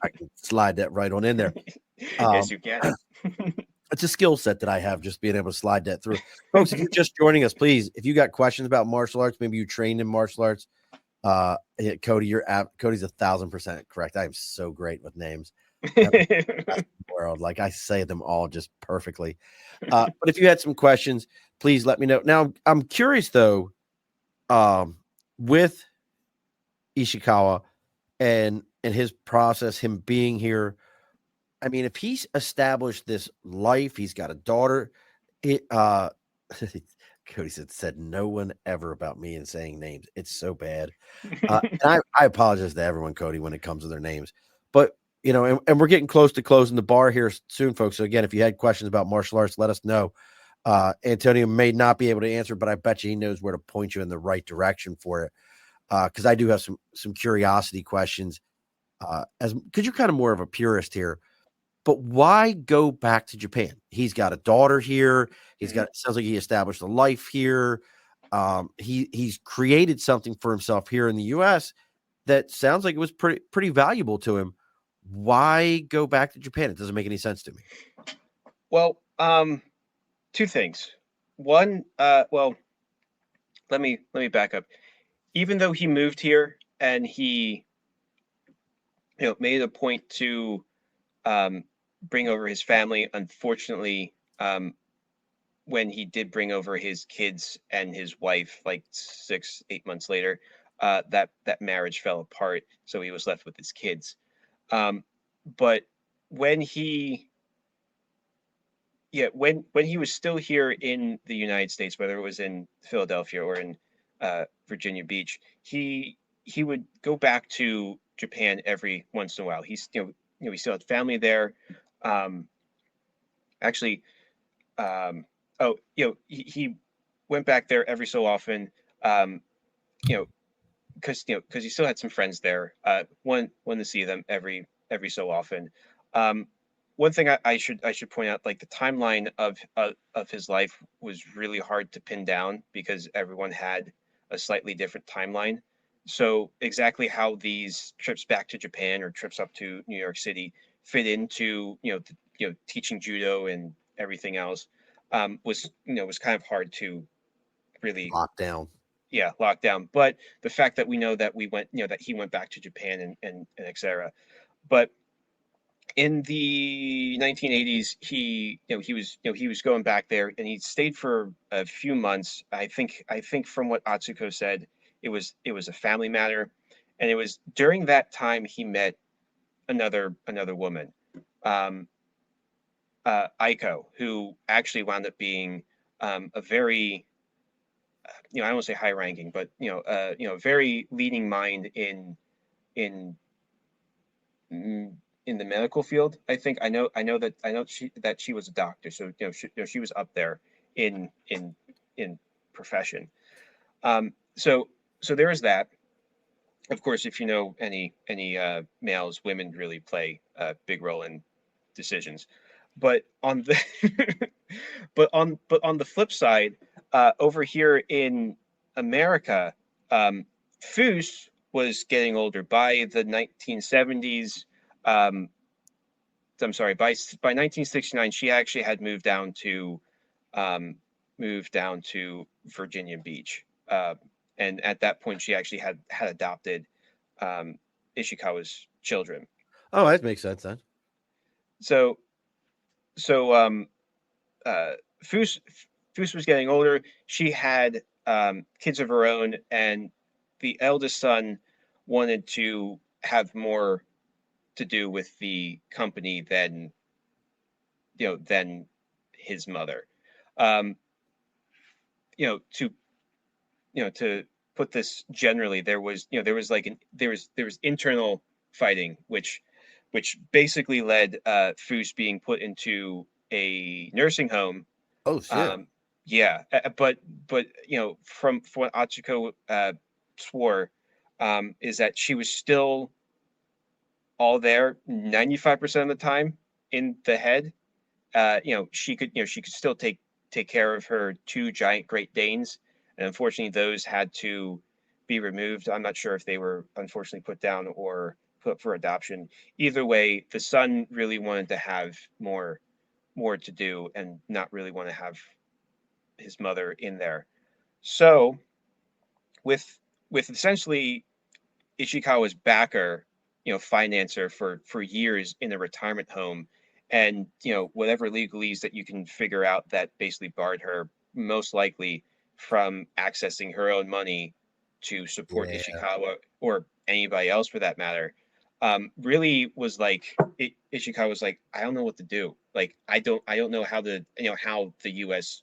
I can slide that right on in there. Yes, Um, you can. it's a skill set that I have, just being able to slide that through. Folks, if you're just joining us, please, if you got questions about martial arts, maybe you trained in martial arts, Cody, Cody's 1,000% correct. I am so great with names. World, like I say them all just perfectly. But if you had some questions, please let me know. Now, I'm curious though, with Ishikawa and his process, him being here. I mean, if he's established this life, he's got a daughter. It Cody said no one ever about me and saying names. It's so bad. And I apologize to everyone, Cody, when it comes to their names. But and we're getting close to closing the bar here soon, folks. So again, if you had questions about martial arts, let us know. Antonio may not be able to answer, but I bet you he knows where to point you in the right direction for it. Because I do have some curiosity questions. As because you're kind of more of a purist here, but why go back to Japan? He's got a daughter here. Sounds like he established a life here. He's created something for himself here in the U.S. that sounds like it was pretty valuable to him. Why go back to Japan? It doesn't make any sense to me. Well, two things. One, well, let me back up. Even though he moved here and he, made a point to bring over his family, unfortunately, when he did bring over his kids and his wife, like 6, 8 months later, that marriage fell apart, so he was left with his kids. But when he yeah, when he was still here in the United States, whether it was in Philadelphia or in Virginia Beach, he would go back to Japan every once in a while. He still had family there. Um, actually, oh, he went back there every so often. Um, you know, because he still had some friends there. One to see them every so often. Um, One thing I should point out, like the timeline of his life was really hard to pin down because everyone had a slightly different timeline. So exactly how these trips back to Japan or trips up to New York City fit into teaching judo and everything else, was kind of hard to really, Lockdown. yeah, locked down. But the fact that we know that that he went back to Japan and etc. But in the 1980s, he was going back there and he stayed for a few months. I think from what Atsuko said, it was a family matter, and it was during that time he met another woman, um, Aiko, who actually wound up being a very, I don't want to say high ranking, but very leading mind in mm, in the medical field. I know that she was a doctor, so she was up there in profession. So there is that. Of course, if you know any males, women really play a big role in decisions. But on the but on the flip side, over here in America, Foose was getting older by the 1970s. Um, I'm sorry, by 1969, she actually had moved down to Virginia Beach, and at that point, she actually had adopted Ishikawa's children. Oh, that makes sense then. So so uh, Fus Fus was getting older. She had kids of her own, and the eldest son wanted to have more to do with the company than his mother. Um, to to put this generally, there was internal fighting, which basically led Foos being put into a nursing home. Oh shit. Yeah, but from what Achiko swore, is that she was still all there 95% of the time in the head. She could still take care of her two giant Great Danes, and unfortunately, those had to be removed. I'm not sure if they were unfortunately put down or put up for adoption. Either way, the son really wanted to have more to do and not really want to have his mother in there. So with essentially Ishikawa's backer, financer for years in a retirement home, and whatever legalese that you can figure out that basically barred her most likely from accessing her own money to support Yeah. Ishikawa or anybody else for that matter. Really was like Ishikawa was like, I don't know what to do. Like I don't know how how the U.S.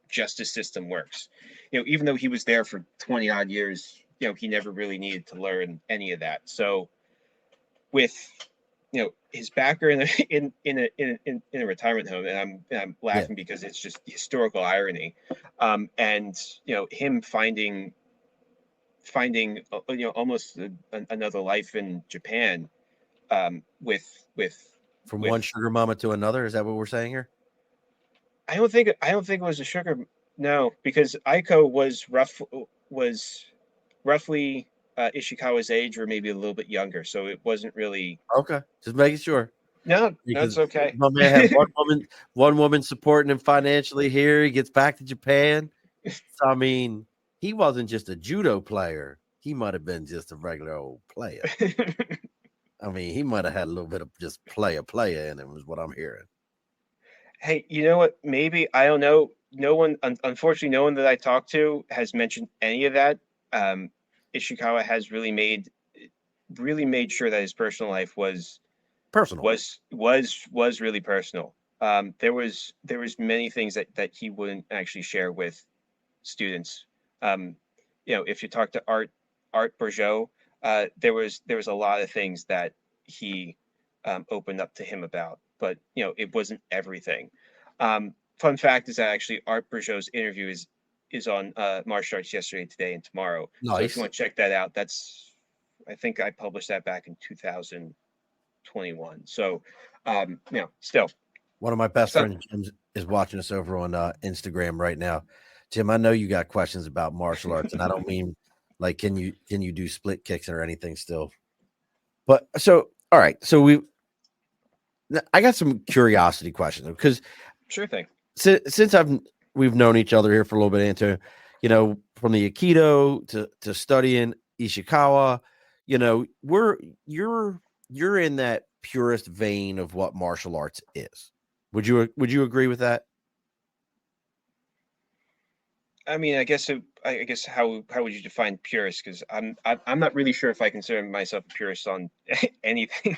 justice system works. Even though he was there for 20 odd years, he never really needed to learn any of that. So with his backer in a retirement home, and I'm Yeah. laughing because it's just historical irony, and him finding almost another life in Japan, with From one with sugar mama to another. Is that what we're saying here? I don't think it was a sugar. No, because Aiko was roughly Ishikawa's age, or maybe a little bit younger. So it wasn't really. Okay. Just making sure. No, Because that's okay. my man had one woman supporting him financially here. He gets back to Japan. So I mean, he wasn't just a judo player. He might have been just a regular old player. I mean, he might have had a little bit of just player in him, is what I'm hearing. Hey, you know what? Maybe I don't know. No one, unfortunately, no one that I talked to has mentioned any of that. Um, Ishikawa has really made sure that his personal life Personal. was really personal. There was many things that he wouldn't actually share with students. Um, if you talk to Art Bourgeot, there was a lot of things that he opened up to him about, but it wasn't everything. Fun fact is that actually Art Bourgeot's interview is on Martial Arts Yesterday, Today, and Tomorrow. So if you Nice. want to check that out, I think I published that back in 2021. So still One of my best some. friends, Jim, is watching us over on Instagram right now. Jim, I know you got questions about martial arts, and I don't mean like can you do split kicks or anything still. But so all right, so I got some curiosity questions because Sure thing. since we've known each other here for a little bit, Antonio, from the Aikido to studying Ishikawa, we're you're in that purest vein of what martial arts is. Would you agree with that? I mean, I guess how would you define purist? Because I'm not really sure if I consider myself a purist on anything.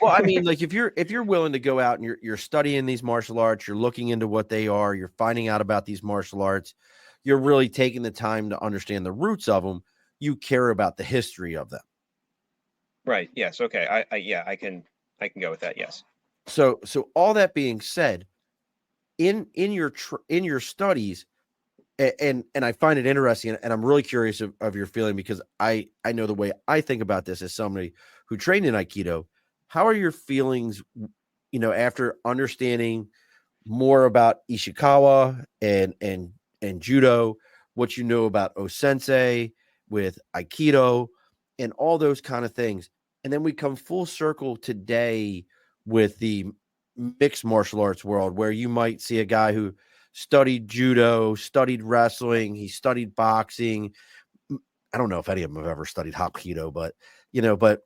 Well, I mean, like if you're willing to go out and you're studying these martial arts, you're looking into what they are, you're finding out about these martial arts, you're really taking the time to understand the roots of them, you care about the history of them. Right. Yes. Okay. Yeah. I can go with that. Yes. So all that being said, in in your studies, and I find it interesting, and I'm really curious of your feeling because I know the way I think about this as somebody who trained in Aikido. How are your feelings, after understanding more about Ishikawa and judo, what you know about Osensei with Aikido and all those kind of things. And then we come full circle today with the mixed martial arts world, where you might see a guy who studied judo, studied wrestling, he studied boxing. I don't know if any of them have ever studied Hapkido, but but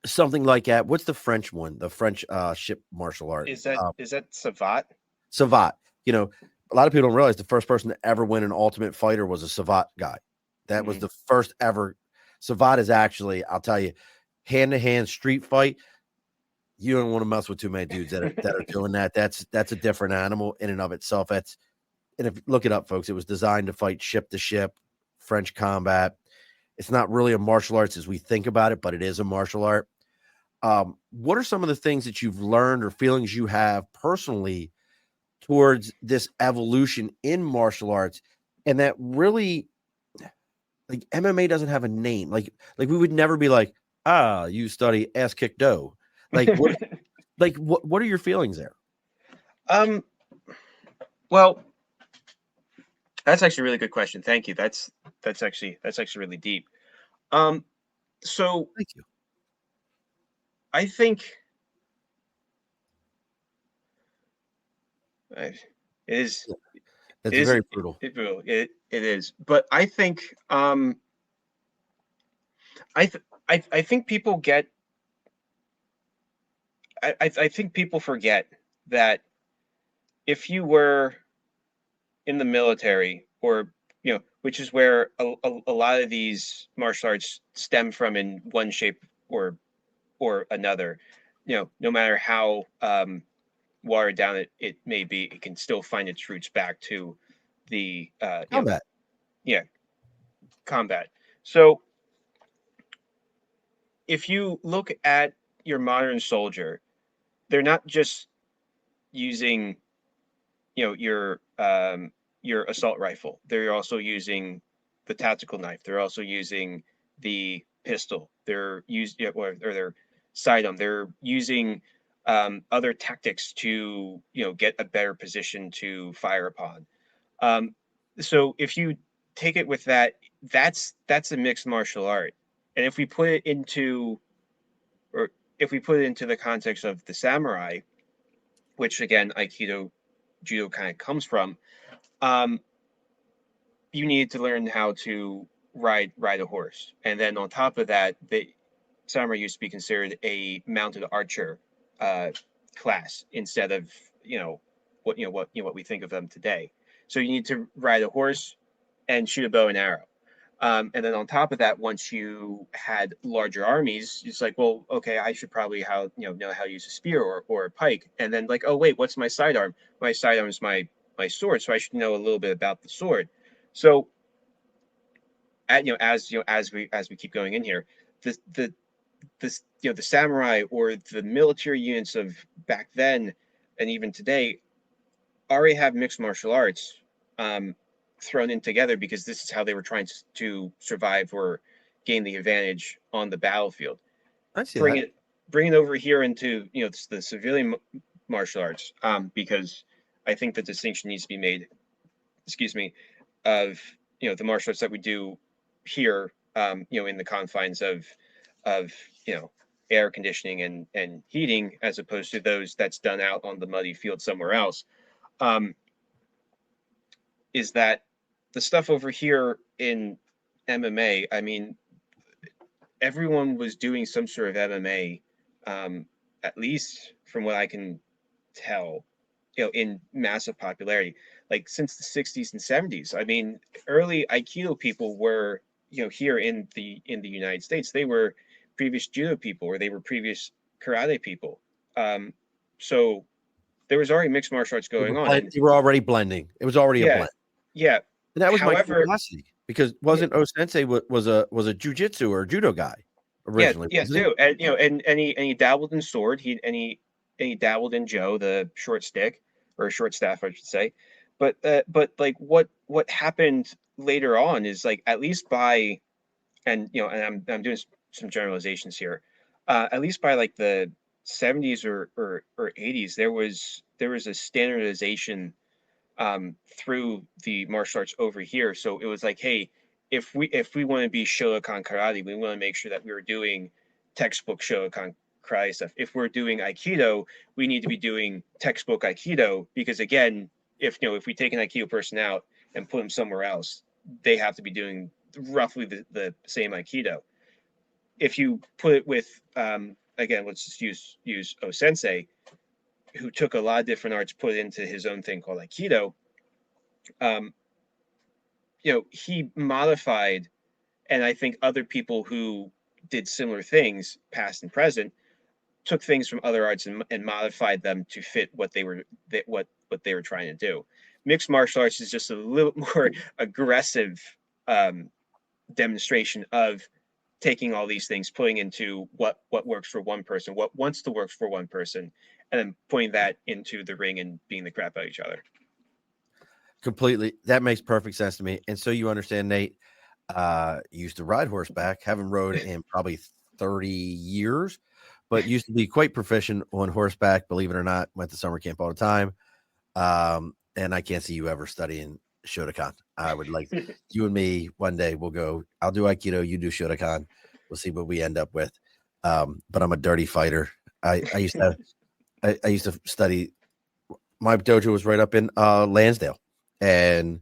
something like that. What's the French one? The French ship martial art. Is that Savat? Savat. A lot of people don't realize the first person to ever win an Ultimate Fighter was a Savat guy. That was the first ever. Savat is actually, I'll tell you, hand-to-hand street fight. You don't want to mess with too many dudes that are doing that. That's a different animal in and of itself. And if you look it up, folks, it was designed to fight ship to ship, French combat. It's not really a martial arts as we think about it, but it is a martial art. What are some of the things that you've learned or feelings you have personally towards this evolution in martial arts, and that really, like, MMA doesn't have a name. Like we would never be like, you study ass kick do. Like what are your feelings there? Well, that's actually a really good question. Thank you. That's actually really deep. So Thank you. I think it is. That's It is very brutal. it is. But I think I think people get. I think people forget that if you were in the military, or which is where a lot of these martial arts stem from in one shape or another, no matter how watered down it may be, it can still find its roots back to the Combat. combat. So if you look at your modern soldier, they're not just using your assault rifle. They're also using the tactical knife. They're also using the pistol. They're or their sidearm. They're using other tactics to get a better position to fire upon. So if you take it with that, that's a mixed martial art. And if we put it into the context of the samurai, which again Aikido judo kind of comes from, you need to learn how to ride a horse, and then on top of that, the samurai used to be considered a mounted archer class instead of what we think of them today. So you need to ride a horse and shoot a bow and arrow. And then on top of that, once you had larger armies, it's like, well, okay, I should probably know how to use a spear or a pike. And then like, oh wait, what's my sidearm? My sidearm is my sword, so I should know a little bit about the sword. So, as we keep going in here, the the samurai or the military units of back then and even today already have mixed martial arts thrown in together, because this is how they were trying to survive or gain the advantage on the battlefield. I see Bring that. it bring it over here into the civilian martial arts, because I think the distinction needs to be made. Excuse me, of the martial arts that we do here, in the confines of air conditioning and heating, as opposed to those that's done out on the muddy field somewhere else. Um, is that the stuff over here in MMA? I mean, everyone was doing some sort of MMA, at least from what I can tell, in massive popularity, like since the 60s and 70s. I mean, early Aikido people were, here in the United States, they were previous judo people, or they were previous karate people. So there was already mixed martial arts going on, and You were already blending. It was already a yeah, blend. yeah. And that was my However, curiosity, because yeah, wasn't O Sensei was a jujitsu or judo guy originally, yeah, wasn't he? too, and and he dabbled in sword. He dabbled in Joe, the short stick, or short staff, I should say. But like what happened later on is, like, at least by, and I'm doing some generalizations here, at least by like the 70s or 80s, there was a standardization through the martial arts over here. So it was like, hey, if we want to be Shotokan karate, we want to make sure that we were doing textbook Shotokan karate stuff. If we're doing Aikido, we need to be doing textbook Aikido, because again, if we take an Aikido person out and put them somewhere else, they have to be doing roughly the same Aikido. If you put it with again, let's just use O Sensei, who took a lot of different arts, put it into his own thing called Aikido. He modified, and I think other people who did similar things, past and present, took things from other arts and modified them to fit what they were trying to do. Mixed martial arts is just a little more aggressive demonstration of taking all these things, putting into what works for one person, what wants to work for one person, and then putting that into the ring and beating the crap out of each other. Completely. That makes perfect sense to me. And so you understand, Nate, used to ride horseback, haven't rode in probably 30 years, but used to be quite proficient on horseback, believe it or not. Went to summer camp all the time. And I can't see you ever studying Shotokan. I would like you and me one day, we'll go, I'll do Aikido, you do Shotokan. We'll see what we end up with. But I'm a dirty fighter. I used to study. My dojo was right up in Lansdale, and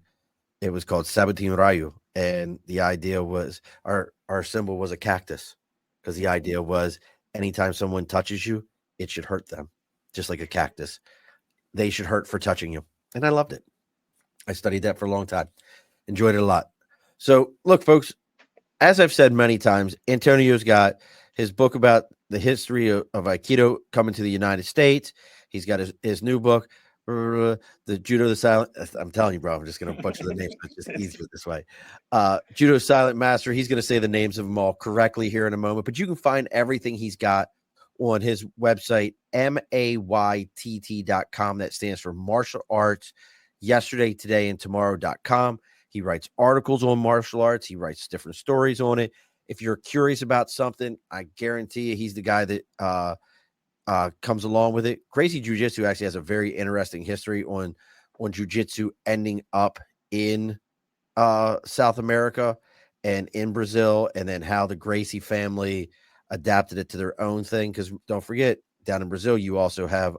it was called 17 Ryu. And the idea was our symbol was a cactus, because the idea was anytime someone touches you, it should hurt them, just like a cactus. They should hurt for touching you. And I loved it. I studied that for a long time. Enjoyed it a lot. So look, folks, as I've said many times, Antonio's got his book about the history of Aikido coming to the United States. He's got his new book, the Judo the Silent. I'm telling you, bro, I'm just going to butcher the names. It's just easier this way. Judo Silent Master. He's going to say the names of them all correctly here in a moment. But you can find everything he's got on his website, MAYTT.com. That stands for Martial Arts Yesterday, Today, and Tomorrow.com. He writes articles on martial arts. He writes different stories on it. If you're curious about something, I guarantee you he's the guy that comes along with it. Crazy Jiu-Jitsu actually has a very interesting history on Jiu-Jitsu ending up in South America and in Brazil, and then how the Gracie family adapted it to their own thing. Because don't forget, down in Brazil, you also have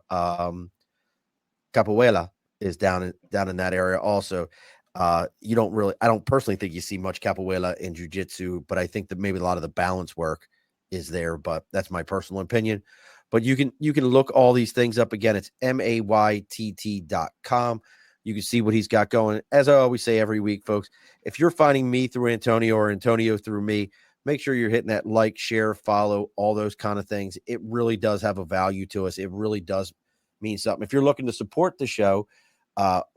Capoeira is down in that area also. I don't personally think you see much capoeira in jiu-jitsu, but I think that maybe a lot of the balance work is there, but that's my personal opinion. But you can look all these things up. Again, it's MAYTT.com. You can see what he's got going. As I always say every week, folks, if you're finding me through Antonio or Antonio through me, make sure you're hitting that like, share, follow, all those kind of things. It really does have a value to us. It really does mean something. If you're looking to support the show,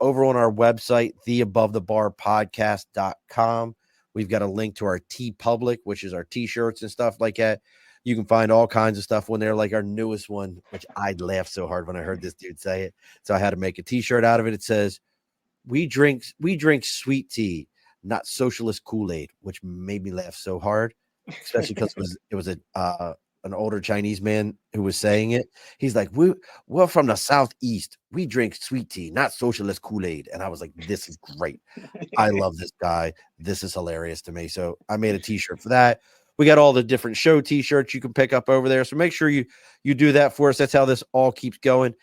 over on our website, theabovethebarpodcast.com, we've got a link to our TeePublic, which is our t-shirts and stuff like that. You can find all kinds of stuff on there, like our newest one, which I'd laugh so hard when I heard this dude say it. So I had to make a t-shirt out of it. It says, we drink sweet tea, not socialist Kool-Aid, which made me laugh so hard, especially because it was an older Chinese man who was saying it. He's like, we're from the Southeast. We drink sweet tea, not socialist Kool-Aid. And I was like, this is great. I love this guy. This is hilarious to me. So I made a t-shirt for that. We got all the different show t-shirts you can pick up over there. So make sure you do that for us. That's how this all keeps going.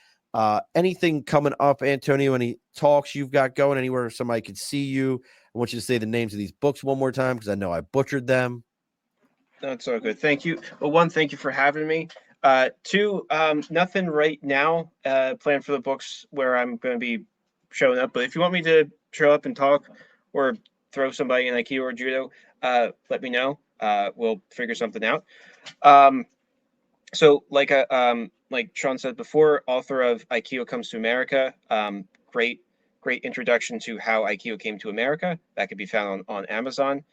Anything coming up, Antonio, any talks you've got going, anywhere somebody could see you? I want you to say the names of these books one more time, because I know I butchered them. No, it's all good. Thank you. Well, one, thank you for having me. Two, nothing right now planned for the books where I'm going to be showing up. But if you want me to show up and talk, or throw somebody in Aikido or Judo, let me know. We'll figure something out. So like Sean said before, author of Aikido Comes to America. Great introduction to how Aikido came to America. That could be found on Amazon.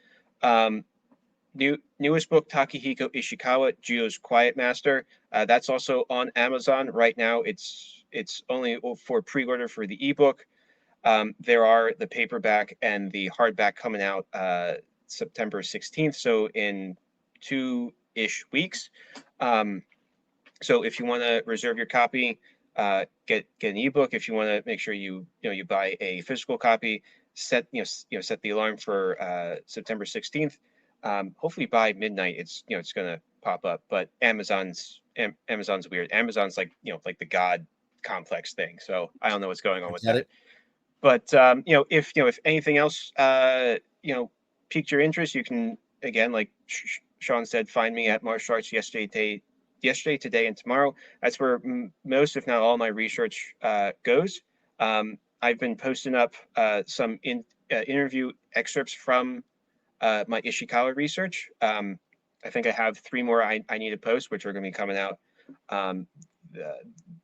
Newest book, Takehiko Ishikawa, Judo's Quiet Master. That's also on Amazon right now. It's only for pre-order for the ebook. There are the paperback and the hardback coming out September 16th, so in 2-ish weeks. So if you want to reserve your copy, get an ebook. If you want to make sure you buy a physical copy, set the alarm for September 16th. Hopefully by midnight, it's going to pop up, but Amazon's weird. Amazon's like, like the God complex thing. So I don't know what's going on with that. But if anything else piqued your interest, you can, again, like Sean said, find me at martial arts yesterday, today, and tomorrow. That's where most, if not all, my research goes. I've been posting up some interview excerpts from my Ishikawa research. I think I have 3 more I need to post, which are going to be coming out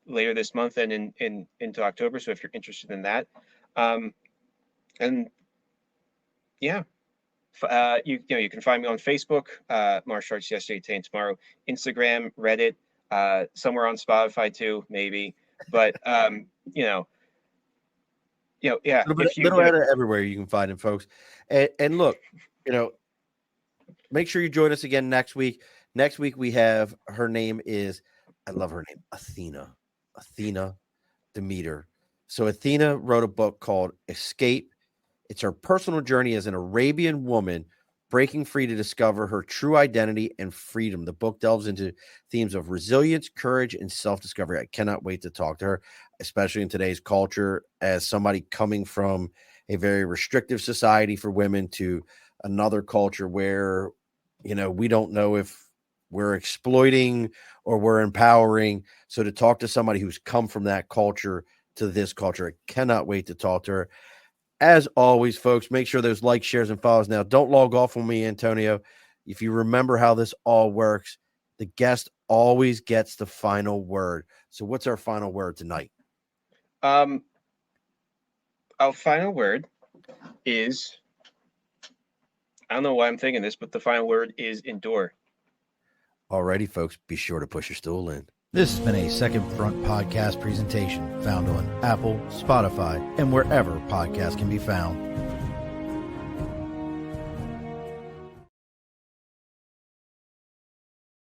later this month and into October. So if you're interested in that, and yeah, you can find me on Facebook, Martial Arts Yesterday, Today, and Tomorrow, Instagram, Reddit, somewhere on Spotify too, maybe. But yeah. Little everywhere you can find him, folks. And look, make sure you join us again next week. Next week we have, her name is, I love her name, Athena Demeter. So Athena wrote a book called Escape. It's her personal journey as an Arabian woman breaking free to discover her true identity and freedom. The book delves into themes of resilience, courage, and self-discovery. I cannot wait to talk to her, especially in today's culture, as somebody coming from a very restrictive society for women to another culture where, we don't know if we're exploiting or we're empowering. So to talk to somebody who's come from that culture to this culture, I cannot wait to talk to her. As always, folks, make sure there's likes, shares, and follows. Now, don't log off on me, Antonio. If you remember how this all works, the guest always gets the final word. So what's our final word tonight? Our final word is, I don't know why I'm thinking this, but the final word is endure. Alrighty, folks, be sure to push your stool in. This has been a Second Front podcast presentation found on Apple, Spotify, and wherever podcasts can be found.